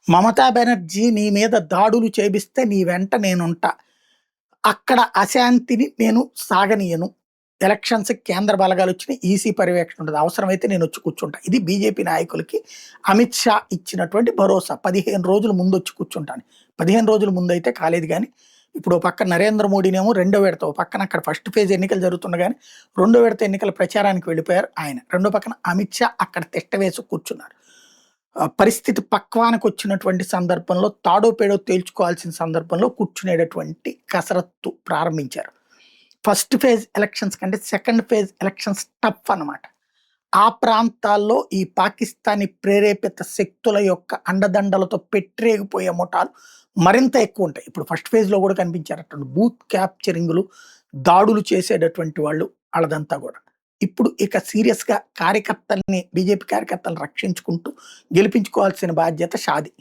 మమతా బెనర్జీ నీ మీద దాడులు చేపిస్తే నీ వెంట నేనుంటా. అక్కడ అశాంతిని నేను సాగనీయను. ఎలక్షన్స్‌కి కేంద్ర బలగాలొచ్చినాయి. ఈసీ పర్యవేక్షణ ఉంటది. అవసరమైతే నేనొచ్చి కూర్చుంటా. ఇది బీజేపీ నాయకులకి అమిత్ షా ఇచ్చినటువంటి భరోసా. 15 రోజుల ముందొచ్చి కూర్చుంటాను. 15 రోజుల ముందైతే కాలేదు గానీ, ఇప్పుడు ఓ పక్క నరేంద్ర మోడీనేమో రెండో విడత, ఓ పక్కన అక్కడ ఫస్ట్ ఫేజ్ ఎన్నికలు జరుగుతుండగానే, రెండో విడత ఎన్నికల ప్రచారానికి వెళ్ళిపోయారు ఆయన. రెండో పక్కన అమిత్ షా అక్కడ తిష్ట వేసి కూర్చున్నారు. పరిస్థితి పక్వానికొచ్చినటువంటి సందర్భంలో తాడో పేడో తేల్చుకోవాల్సిన సందర్భంలో కూర్చునేటటువంటి కసరత్తు ప్రారంభించారు. ఫస్ట్ ఫేజ్ ఎలక్షన్స్ కంటే సెకండ్ ఫేజ్ ఎలక్షన్స్ టఫ్ అన్నమాట. ఆ ప్రాంతాల్లో ఈ పాకిస్తానీ ప్రేరేపిత శక్తుల యొక్క అండదండలతో పెట్టిరేగిపోయే ముఠాలు మరింత ఎక్కువుంటాయి. ఇప్పుడు ఫస్ట్ ఫేజ్‌లో గూడా కనిపించారటండి. బూత్ క్యాప్చరింగులు, దాడులు చేసేటటువంటి వాళ్ళు ఆళ్ళదంతా గూడా. ఇప్పుడు ఇక సీరియస్‌గా కార్యకర్తల్ని, బీజేపీ కార్యకర్తలను రక్షించుకుంటూ గెలిపించుకోవాల్సిన బాధ్యత షాది.